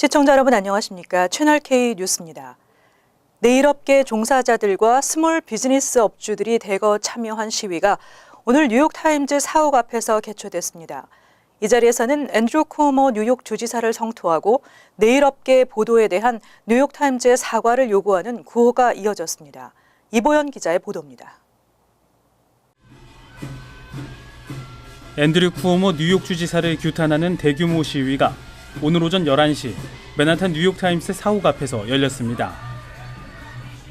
시청자 여러분 안녕하십니까? 채널 K 뉴스입니다. 내일업계 종사자들과 스몰 비즈니스 업주들이 대거 참여한 시위가 오늘 뉴욕타임즈 사옥 앞에서 개최됐습니다. 이 자리에서는 앤드류 쿠오모 뉴욕 주지사를 성토하고 내일업계 보도에 대한 뉴욕타임즈의 사과를 요구하는 구호가 이어졌습니다. 이보연 기자의 보도입니다. 앤드류 쿠오모 뉴욕 주지사를 규탄하는 대규모 시위가 오늘 오전 11시 맨하탄 뉴욕타임스 사옥 앞에서 열렸습니다.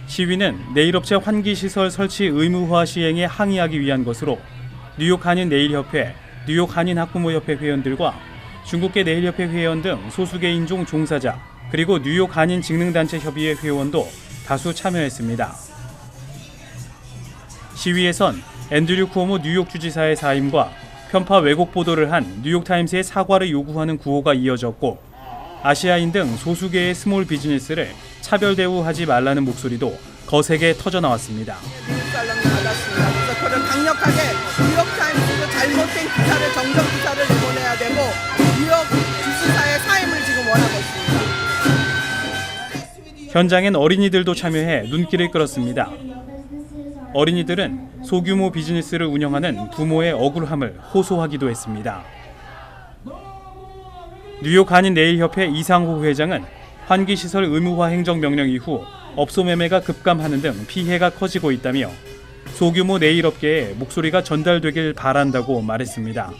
시위는 내일업체 환기시설 설치 의무화 시행에 항의하기 위한 것으로 뉴욕 한인내일협회, 뉴욕 한인학부모협회 회원들과 중국계 내일협회 회원 등 소수계 인종 종사자 그리고 뉴욕 한인직능단체 협의회 회원도 다수 참여했습니다. 시위에선 앤드류 쿠오모 뉴욕 주지사의 사임과 편파 왜곡 보도를 한 뉴욕타임스의 사과를 요구하는 구호가 이어졌고 아시아인 등 소수계의 스몰 비즈니스를 차별 대우하지 말라는 목소리도 거세게 터져나왔습니다. 그래서 그를 강력하게 뉴욕타임스도 잘못된 기사를 정정 기사를 내보내야 되고 뉴욕 주지사의 사임을 지금 원하고 있습니다. 현장엔 어린이들도 참여해 눈길을 끌었습니다. 어린이들은 소규모 비즈니스를 운영하는 부모의 억울함을 호소하기도 했습니다. 뉴욕 한인내일협회 이상호 회장은 환기시설 의무화 행정명령 이후 업소 매매가 급감하는 등 피해가 커지고 있다며 소규모 내일업계에 목소리가 전달되길 바란다고 말했습니다.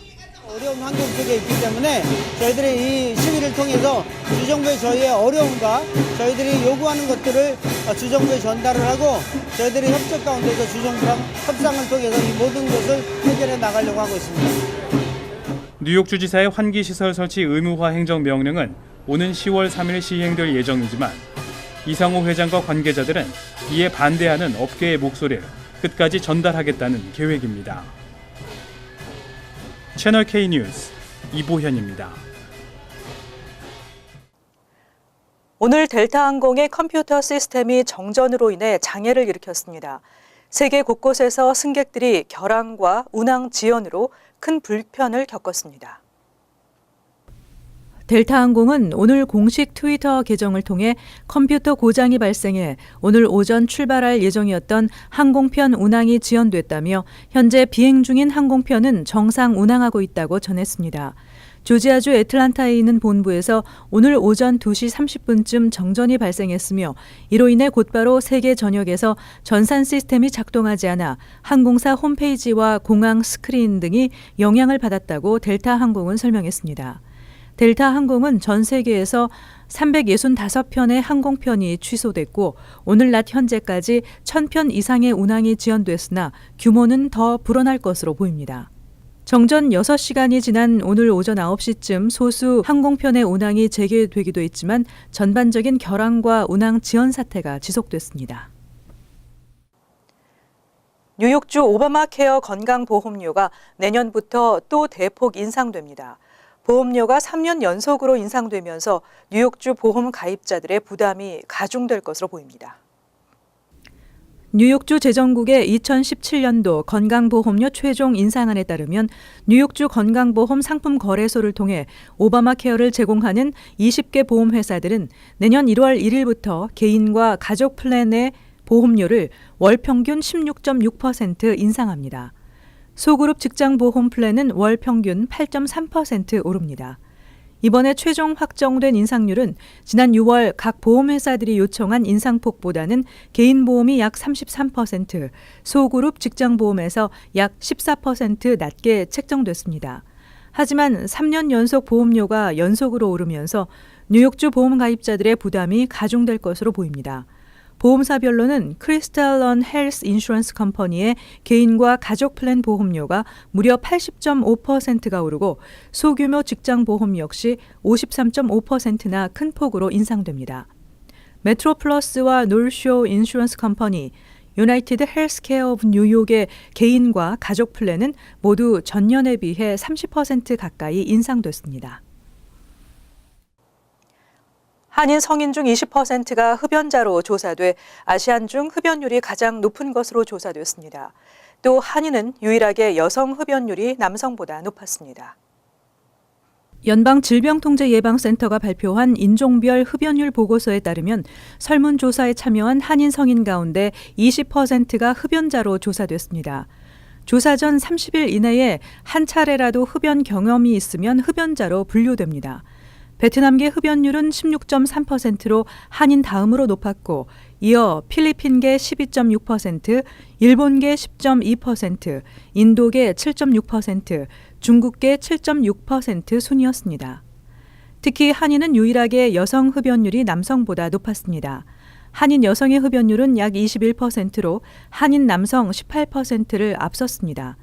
어려운 환경 속에 있기 때문에 저희들이 이 시위를 통해서 주정부에 저희의 어려움과 저희들이 요구하는 것들을 주정부에 전달을 하고 저희들이 협력 가운데서 주정부랑 협상을 통해서 이 모든 것을 해결해 나가려고 하고 있습니다. 뉴욕 주지사의 환기시설 설치 의무화 행정명령은 오는 10월 3일 시행될 예정이지만 이상호 회장과 관계자들은 이에 반대하는 업계의 목소리를 끝까지 전달하겠다는 계획입니다. 채널 K 뉴스 이보현입니다. 오늘 델타항공의 컴퓨터 시스템이 정전으로 인해 장애를 일으켰습니다. 세계 곳곳에서 승객들이 결항과 운항 지연으로 큰 불편을 겪었습니다. 델타항공은 오늘 공식 트위터 계정을 통해 컴퓨터 고장이 발생해 오늘 오전 출발할 예정이었던 항공편 운항이 지연됐다며 현재 비행 중인 항공편은 정상 운항하고 있다고 전했습니다. 조지아주 애틀란타에 있는 본부에서 오늘 오전 2시 30분쯤 정전이 발생했으며 이로 인해 곧바로 세계 전역에서 전산 시스템이 작동하지 않아 항공사 홈페이지와 공항 스크린 등이 영향을 받았다고 델타항공은 설명했습니다. 델타항공은 전 세계에서 365편의 항공편이 취소됐고 오늘 낮 현재까지 1000편 이상의 운항이 지연됐으나 규모는 더 불어날 것으로 보입니다. 정전 6시간이 지난 오늘 오전 9시쯤 소수 항공편의 운항이 재개되기도 했지만 전반적인 결항과 운항 지연 사태가 지속됐습니다. 뉴욕주 오바마 케어 건강보험료가 내년부터 또 대폭 인상됩니다. 보험료가 3년 연속으로 인상되면서 뉴욕주 보험 가입자들의 부담이 가중될 것으로 보입니다. 뉴욕주 재정국의 2017년도 건강보험료 최종 인상안에 따르면 뉴욕주 건강보험 상품 거래소를 통해 오바마 케어를 제공하는 20개 보험회사들은 내년 1월 1일부터 개인과 가족 플랜의 보험료를 월 평균 16.6% 인상합니다. 소그룹 직장보험 플랜은 월 평균 8.3% 오릅니다. 이번에 최종 확정된 인상률은 지난 6월 각 보험회사들이 요청한 인상폭보다는 개인보험이 약 33%, 소그룹 직장보험에서 약 14% 낮게 책정됐습니다. 하지만 3년 연속 보험료가 연속으로 오르면서 뉴욕주 보험 가입자들의 부담이 가중될 것으로 보입니다. 보험사별로는 크리스탈런 헬스 인슈런스 컴퍼니의 개인과 가족 플랜 보험료가 무려 80.5%가 오르고 소규모 직장 보험 역시 53.5%나 큰 폭으로 인상됩니다. 메트로플러스와 놀쇼 인슈런스 컴퍼니, 유나이티드 헬스케어 오브 뉴욕의 개인과 가족 플랜은 모두 전년에 비해 30% 가까이 인상됐습니다. 한인 성인 중 20%가 흡연자로 조사돼 아시안 중 흡연율이 가장 높은 것으로 조사됐습니다. 또 한인은 유일하게 여성 흡연율이 남성보다 높았습니다. 연방질병통제예방센터가 발표한 인종별 흡연율 보고서에 따르면 설문조사에 참여한 한인 성인 가운데 20%가 흡연자로 조사됐습니다. 조사 전 30일 이내에 한 차례라도 흡연 경험이 있으면 흡연자로 분류됩니다. 베트남계 흡연율은 16.3%로 한인 다음으로 높았고 이어 필리핀계 12.6%, 일본계 10.2%, 인도계 7.6%, 중국계 7.6% 순이었습니다. 특히 한인은 유일하게 여성 흡연율이 남성보다 높았습니다. 한인 여성의 흡연율은 약 21%로 한인 남성 18%를 앞섰습니다.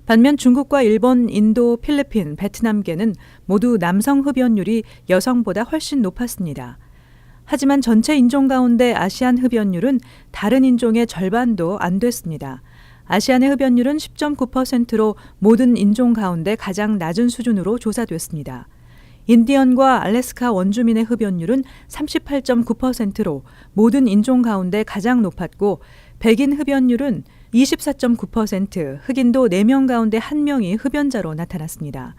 반면 중국과 일본, 인도, 필리핀, 베트남계는 모두 남성 흡연율이 여성보다 훨씬 높았습니다. 하지만 전체 인종 가운데 아시안 흡연율은 다른 인종의 절반도 안 됐습니다. 아시안의 흡연율은 10.9%로 모든 인종 가운데 가장 낮은 수준으로 조사됐습니다. 인디언과 알래스카 원주민의 흡연율은 38.9%로 모든 인종 가운데 가장 높았고 백인 흡연율은 24.9%, 흑인도 4명 가운데 1명이 흡연자로 나타났습니다.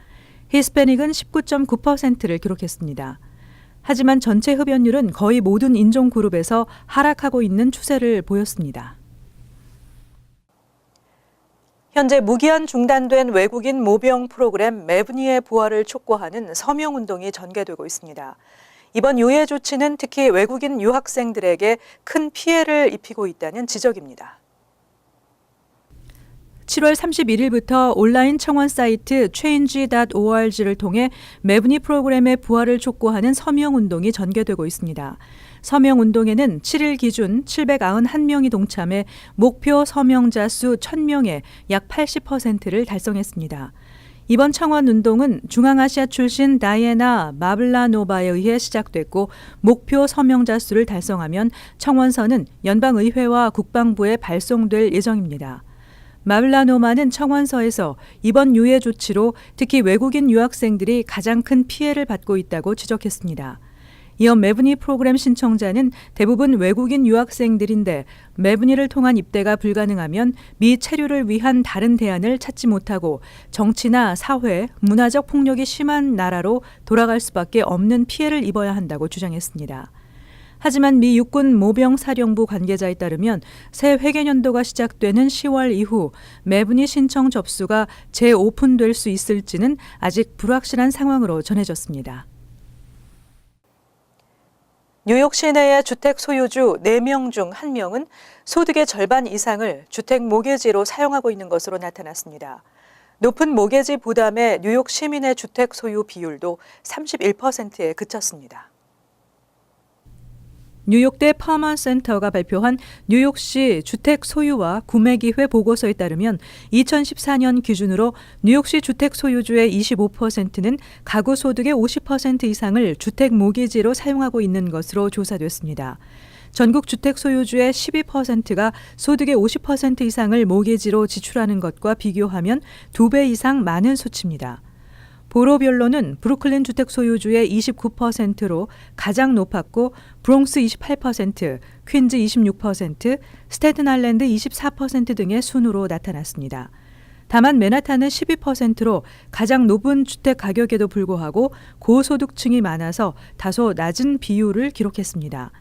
히스패닉은 19.9%를 기록했습니다. 하지만 전체 흡연율은 거의 모든 인종 그룹에서 하락하고 있는 추세를 보였습니다. 현재 무기한 중단된 외국인 모병 프로그램 매분이의 부활을 촉구하는 서명운동이 전개되고 있습니다. 이번 유예 조치는 특히 외국인 유학생들에게 큰 피해를 입히고 있다는 지적입니다. 7월 31일부터 온라인 청원 사이트 change.org를 통해 매분이 프로그램의 부활을 촉구하는 서명운동이 전개되고 있습니다. 서명운동에는 7일 기준 791명이 동참해 목표 서명자 수 1000명의 약 80%를 달성했습니다. 이번 청원운동은 중앙아시아 출신 다이애나 마블라노바에 의해 시작됐고 목표 서명자 수를 달성하면 청원서는 연방의회와 국방부에 발송될 예정입니다. 마블라노마는 청원서에서 이번 유예 조치로 특히 외국인 유학생들이 가장 큰 피해를 받고 있다고 지적했습니다. 이어 매분이 프로그램 신청자는 대부분 외국인 유학생들인데 매분이를 통한 입대가 불가능하면 미 체류를 위한 다른 대안을 찾지 못하고 정치나 사회, 문화적 폭력이 심한 나라로 돌아갈 수밖에 없는 피해를 입어야 한다고 주장했습니다. 하지만 미 육군 모병사령부 관계자에 따르면 새 회계년도가 시작되는 10월 이후 매분이 신청 접수가 재오픈될 수 있을지는 아직 불확실한 상황으로 전해졌습니다. 뉴욕 시내의 주택 소유주 4명 중 1명은 소득의 절반 이상을 주택 모기지로 사용하고 있는 것으로 나타났습니다. 높은 모기지 부담에 뉴욕 시민의 주택 소유 비율도 31%에 그쳤습니다. 뉴욕대 퍼먼 센터가 발표한 뉴욕시 주택 소유와 구매 기회 보고서에 따르면 2014년 기준으로 뉴욕시 주택 소유주의 25%는 가구 소득의 50% 이상을 주택 모기지로 사용하고 있는 것으로 조사됐습니다. 전국 주택 소유주의 12%가 소득의 50% 이상을 모기지로 지출하는 것과 비교하면 2배 이상 많은 수치입니다. 보로별로는 브루클린 주택 소유주의 29%로 가장 높았고 브롱스 28%, 퀸즈 26%, 스태튼 아일랜드 24% 등의 순으로 나타났습니다. 다만 맨하탄은 12%로 가장 높은 주택 가격에도 불구하고 고소득층이 많아서 다소 낮은 비율을 기록했습니다.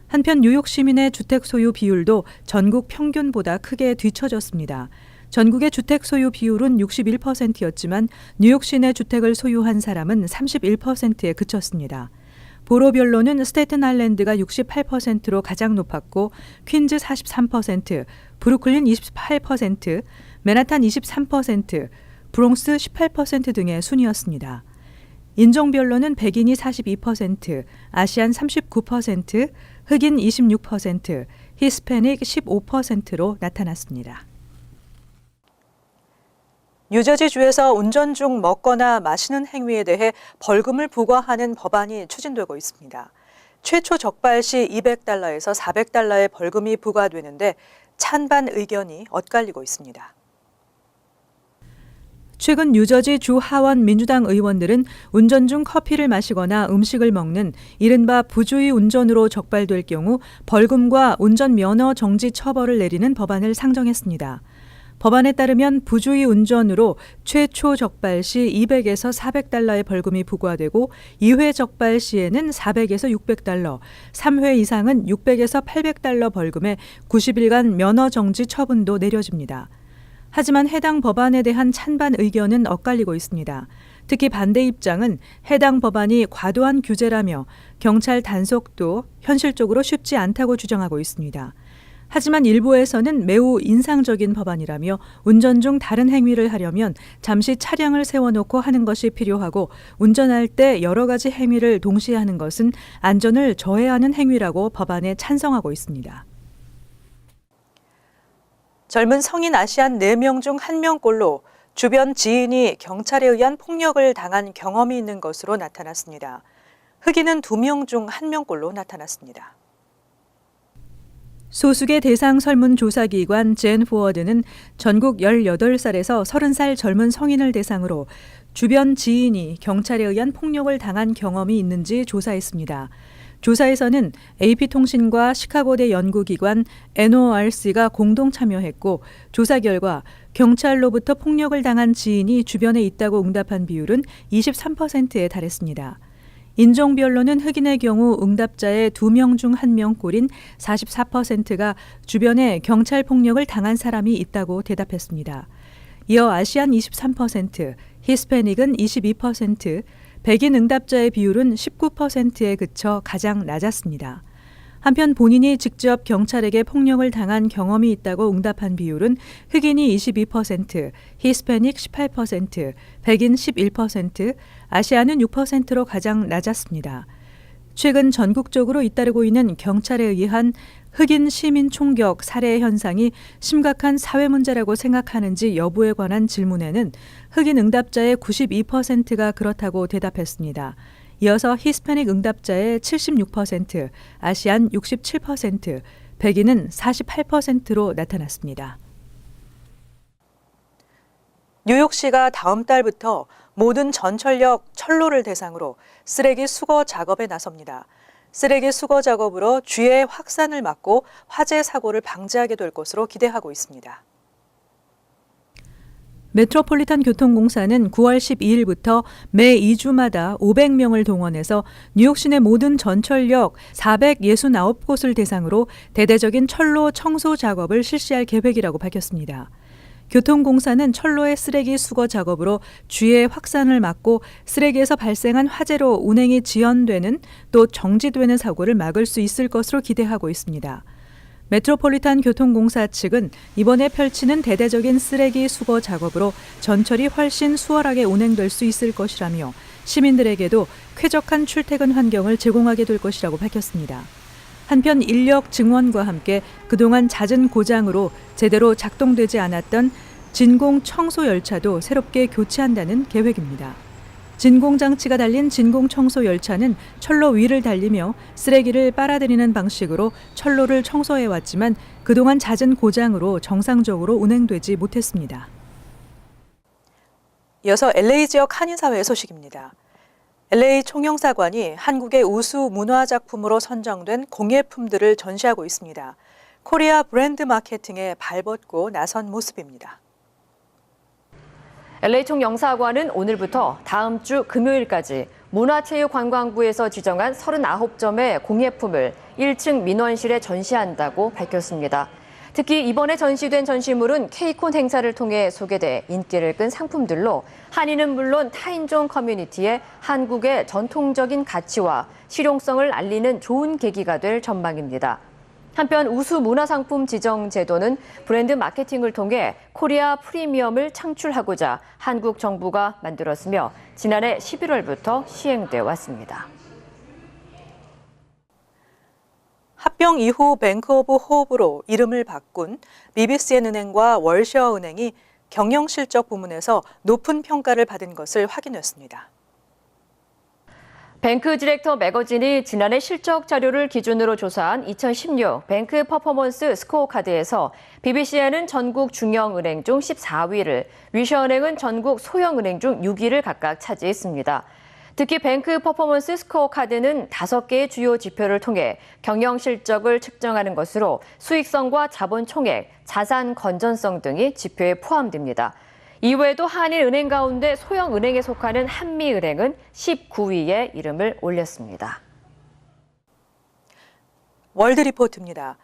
한편 뉴욕 시민의 주택 소유 비율도 전국 평균보다 크게 뒤처졌습니다. 전국의 주택 소유 비율은 61%였지만 뉴욕 시내 주택을 소유한 사람은 31%에 그쳤습니다. 보로별로는 스태튼 아일랜드가 68%로 가장 높았고 퀸즈 43%, 브루클린 28%, 맨하탄 23%, 브롱스 18% 등의 순이었습니다. 인종별로는 백인이 42%, 아시안 39%, 흑인 26%, 히스패닉 15%로 나타났습니다. 뉴저지주에서 운전 중 먹거나 마시는 행위에 대해 벌금을 부과하는 법안이 추진되고 있습니다. 최초 적발 시 $200에서 $400의 벌금이 부과되는데 찬반 의견이 엇갈리고 있습니다. 최근 뉴저지 주 하원 민주당 의원들은 운전 중 커피를 마시거나 음식을 먹는 이른바 부주의 운전으로 적발될 경우 벌금과 운전 면허 정지 처벌을 내리는 법안을 상정했습니다. 법안에 따르면 부주의 운전으로 최초 적발 시 200에서 400달러의 벌금이 부과되고 2회 적발 시에는 400에서 600달러, 3회 이상은 600에서 800달러 벌금에 90일간 면허 정지 처분도 내려집니다. 하지만 해당 법안에 대한 찬반 의견은 엇갈리고 있습니다. 특히 반대 입장은 해당 법안이 과도한 규제라며 경찰 단속도 현실적으로 쉽지 않다고 주장하고 있습니다. 하지만 일부에서는 매우 인상적인 법안이라며 운전 중 다른 행위를 하려면 잠시 차량을 세워놓고 하는 것이 필요하고 운전할 때 여러 가지 행위를 동시에 하는 것은 안전을 저해하는 행위라고 법안에 찬성하고 있습니다. 젊은 성인 아시안 4명 중 1명꼴로 주변 지인이 경찰에 의한 폭력을 당한 경험이 있는 것으로 나타났습니다. 흑인은 2명 중 1명꼴로 나타났습니다. 소수계 대상 설문조사기관 젠 포워드는 전국 18살에서 30살 젊은 성인을 대상으로 주변 지인이 경찰에 의한 폭력을 당한 경험이 있는지 조사했습니다. 조사에서는 AP통신과 시카고대 연구기관 NORC가 공동 참여했고 조사 결과 경찰로부터 폭력을 당한 지인이 주변에 있다고 응답한 비율은 23%에 달했습니다. 인종별로는 흑인의 경우 응답자의 2명 중 1명꼴인 44%가 주변에 경찰 폭력을 당한 사람이 있다고 대답했습니다. 이어 아시안 23%, 히스패닉은 22%, 백인 응답자의 비율은 19%에 그쳐 가장 낮았습니다. 한편 본인이 직접 경찰에게 폭력을 당한 경험이 있다고 응답한 비율은 흑인이 22%, 히스패닉 18%, 백인 11%, 아시아는 6%로 가장 낮았습니다. 최근 전국적으로 잇따르고 있는 경찰에 의한 흑인 시민 총격 살해 현상이 심각한 사회 문제라고 생각하는지 여부에 관한 질문에는 흑인 응답자의 92%가 그렇다고 대답했습니다. 이어서 히스패닉 응답자의 76%, 아시안 67%, 백인은 48%로 나타났습니다. 뉴욕시가 다음 달부터 모든 전철역 철로를 대상으로 쓰레기 수거 작업에 나섭니다. 쓰레기 수거 작업으로 주의 확산을 막고 화재 사고를 방지하게 될 것으로 기대하고 있습니다. 메트로폴리탄 교통공사는 9월 12일부터 매 2주마다 500명을 동원해서 뉴욕 시내 모든 전철역 469곳을 대상으로 대대적인 철로 청소 작업을 실시할 계획이라고 밝혔습니다. 교통공사는 철로의 쓰레기 수거 작업으로 주의 확산을 막고 쓰레기에서 발생한 화재로 운행이 지연되는 또 정지되는 사고를 막을 수 있을 것으로 기대하고 있습니다. 메트로폴리탄 교통공사 측은 이번에 펼치는 대대적인 쓰레기 수거 작업으로 전철이 훨씬 수월하게 운행될 수 있을 것이라며 시민들에게도 쾌적한 출퇴근 환경을 제공하게 될 것이라고 밝혔습니다. 한편 인력 증원과 함께 그동안 잦은 고장으로 제대로 작동되지 않았던 진공 청소 열차도 새롭게 교체한다는 계획입니다. 진공장치가 달린 진공청소 열차는 철로 위를 달리며 쓰레기를 빨아들이는 방식으로 철로를 청소해왔지만 그동안 잦은 고장으로 정상적으로 운행되지 못했습니다. 이어서 LA 지역 한인사회 소식입니다. LA 총영사관이 한국의 우수 문화작품으로 선정된 공예품들을 전시하고 있습니다. 코리아 브랜드 마케팅에 발벗고 나선 모습입니다. LA 총영사관은 오늘부터 다음 주 금요일까지 문화체육관광부에서 지정한 39점의 공예품을 1층 민원실에 전시한다고 밝혔습니다. 특히 이번에 전시된 전시물은 케이콘 행사를 통해 소개돼 인기를 끈 상품들로 한인은 물론 타인종 커뮤니티에 한국의 전통적인 가치와 실용성을 알리는 좋은 계기가 될 전망입니다. 한편 우수 문화상품 지정 제도는 브랜드 마케팅을 통해 코리아 프리미엄을 창출하고자 한국 정부가 만들었으며 지난해 11월부터 시행돼 왔습니다. 합병 이후 뱅크 오브 호흡으로 이름을 바꾼 BBCN은행과 월셔은행이 경영실적 부문에서 높은 평가를 받은 것을 확인했습니다. 뱅크 디렉터 매거진이 지난해 실적 자료를 기준으로 조사한 2016 뱅크 퍼포먼스 스코어카드에서 BBCN은 전국 중형은행 중 14위를, 위셔은행은 전국 소형은행 중 6위를 각각 차지했습니다. 특히 뱅크 퍼포먼스 스코어 카드는 5개의 주요 지표를 통해 경영 실적을 측정하는 것으로 수익성과 자본 총액, 자산 건전성 등이 지표에 포함됩니다. 이외에도 한일은행 가운데 소형 은행에 속하는 한미은행은 19위에 이름을 올렸습니다. 월드리포트입니다.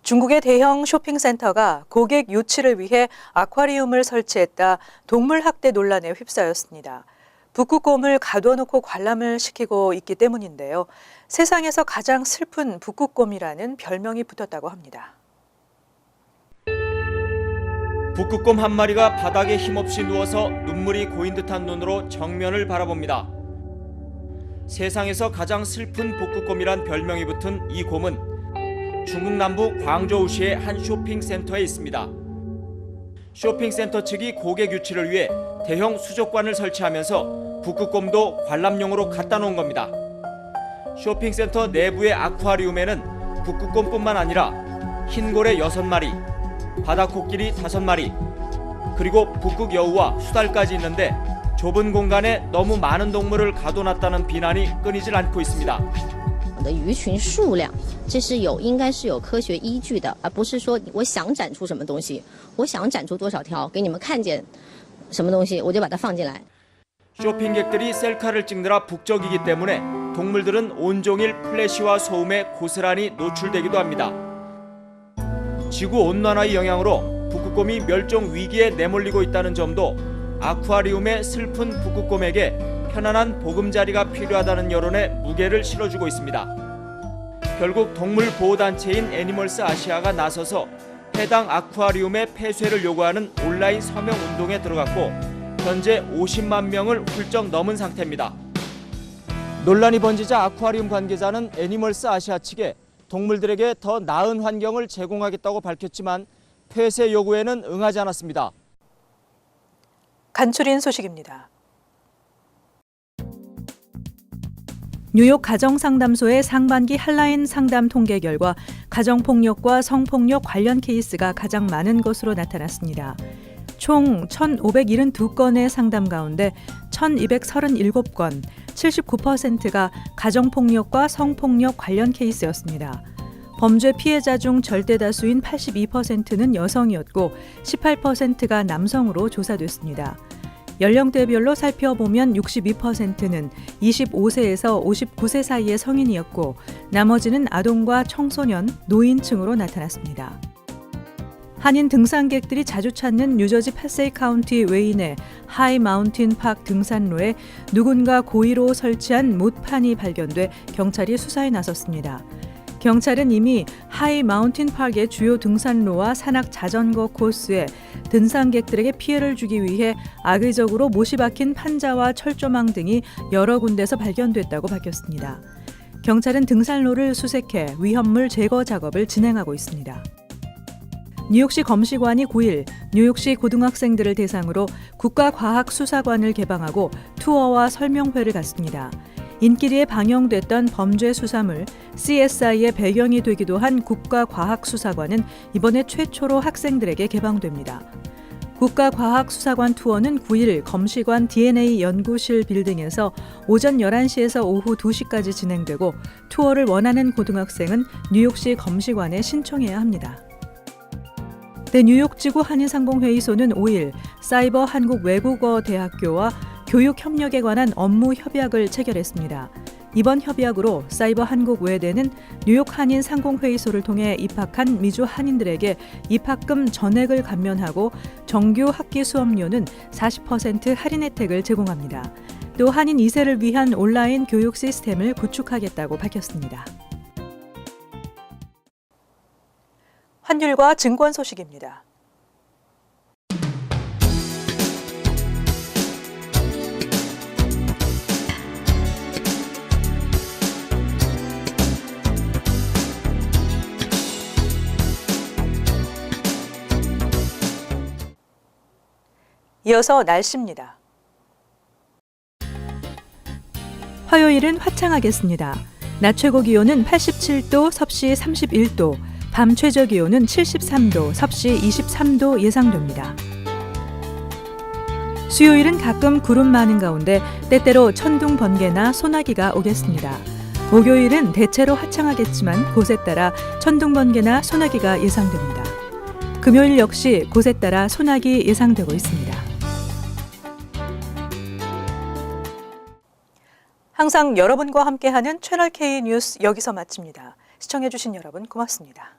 중국의 대형 쇼핑센터가 고객 유치를 위해 아쿠아리움을 설치했다 동물학대 논란에 휩싸였습니다. 북극곰을 가둬놓고 관람을 시키고 있기 때문인데요. 세상에서 가장 슬픈 북극곰이라는 별명이 붙었다고 합니다. 북극곰 한 마리가 바닥에 힘없이 누워서 눈물이 고인 듯한 눈으로 정면을 바라봅니다. 세상에서 가장 슬픈 북극곰이란 별명이 붙은 이 곰은 중국 남부 광저우시의 한 쇼핑센터에 있습니다. 쇼핑센터 측이 고객 유치를 위해 대형 수족관을 설치하면서 북극곰도 관람용으로 갖다 놓은 겁니다. 쇼핑센터 내부의 아쿠아리움에는 북극곰뿐만 아니라 흰고래 6마리, 바다코끼리 5마리, 그리고 북극여우와 수달까지 있는데 좁은 공간에 너무 많은 동물을 가둬놨다는 비난이 끊이질 않고 있습니다. 的鱼群数量，这是应该是有科学依据的，而不是说我想展出什么东西，我想展出多少条给你们看见什么东西，我就把它放进来。 쇼핑객들이 셀카를 찍느라 북적이기 때문에 동물들은 온종일 플래시와 소음에 고스란히 노출되기도 합니다. 지구온난화의 영향으로 북극곰이 멸종 위기에 내몰리고 있다는 점도 아쿠아리움의 슬픈 북극곰에게 편안한 보금자리가 필요하다는 여론에 무게를 실어주고 있습니다. 결국 동물보호단체인 애니멀스 아시아가 나서서 해당 아쿠아리움의 폐쇄를 요구하는 온라인 서명 운동에 들어갔고 현재 50만 명을 훌쩍 넘은 상태입니다. 논란이 번지자 아쿠아리움 관계자는 애니멀스 아시아 측에 동물들에게 더 나은 환경을 제공하겠다고 밝혔지만 폐쇄 요구에는 응하지 않았습니다. 간추린 소식입니다. 뉴욕 가정상담소의 상반기 한라인 상담 통계 결과 가정폭력과 성폭력 관련 케이스가 가장 많은 것으로 나타났습니다. 총 1,572건의 상담 가운데 1,237건, 79%가 가정폭력과 성폭력 관련 케이스였습니다. 범죄 피해자 중 절대 다수인 82%는 여성이었고 18%가 남성으로 조사됐습니다. 연령대별로 살펴보면 62%는 25세에서 59세 사이의 성인이었고 나머지는 아동과 청소년, 노인층으로 나타났습니다. 한인 등산객들이 자주 찾는 뉴저지 파세이 카운티 외인의 하이 마운틴 파크 등산로에 누군가 고의로 설치한 못판이 발견돼 경찰이 수사에 나섰습니다. 경찰은 이미 하이 마운틴 파크의 주요 등산로와 산악 자전거 코스에 등산객들에게 피해를 주기 위해 악의적으로 못이 박힌 판자와 철조망 등이 여러 군데서 발견됐다고 밝혔습니다. 경찰은 등산로를 수색해 위험물 제거 작업을 진행하고 있습니다. 뉴욕시 검시관이 9일 뉴욕시 고등학생들을 대상으로 국가과학수사관을 개방하고 투어와 설명회를 갖습니다. 인기리에 방영됐던 범죄 수사물 CSI의 배경이 되기도 한 국가과학수사관은 이번에 최초로 학생들에게 개방됩니다. 국가과학수사관 투어는 9일 검시관 DNA 연구실 빌딩에서 오전 11시에서 오후 2시까지 진행되고 투어를 원하는 고등학생은 뉴욕시 검시관에 신청해야 합니다. 뉴욕지구 한인상공회의소는 5일 사이버 한국외국어대학교와 교육협력에 관한 업무 협약을 체결했습니다. 이번 협약으로 사이버 한국외대는 뉴욕 한인상공회의소를 통해 입학한 미주 한인들에게 입학금 전액을 감면하고 정규 학기 수업료는 40% 할인 혜택을 제공합니다. 또 한인 2세를 위한 온라인 교육 시스템을 구축하겠다고 밝혔습니다. 환율과 증권 소식입니다. 이어서 날씨입니다. 화요일은 화창하겠습니다. 낮 최고 기온은 87도, 섭씨 31도, 밤 최저 기온은 73도, 섭씨 23도 예상됩니다. 수요일은 가끔 구름 많은 가운데 때때로 천둥 번개나 소나기가 오겠습니다. 목요일은 대체로 화창하겠지만 곳에 따라 천둥 번개나 소나기가 예상됩니다. 금요일 역시 곳에 따라 소나기 예상되고 있습니다. 항상 여러분과 함께하는 채널 K 뉴스 여기서 마칩니다. 시청해주신 여러분 고맙습니다.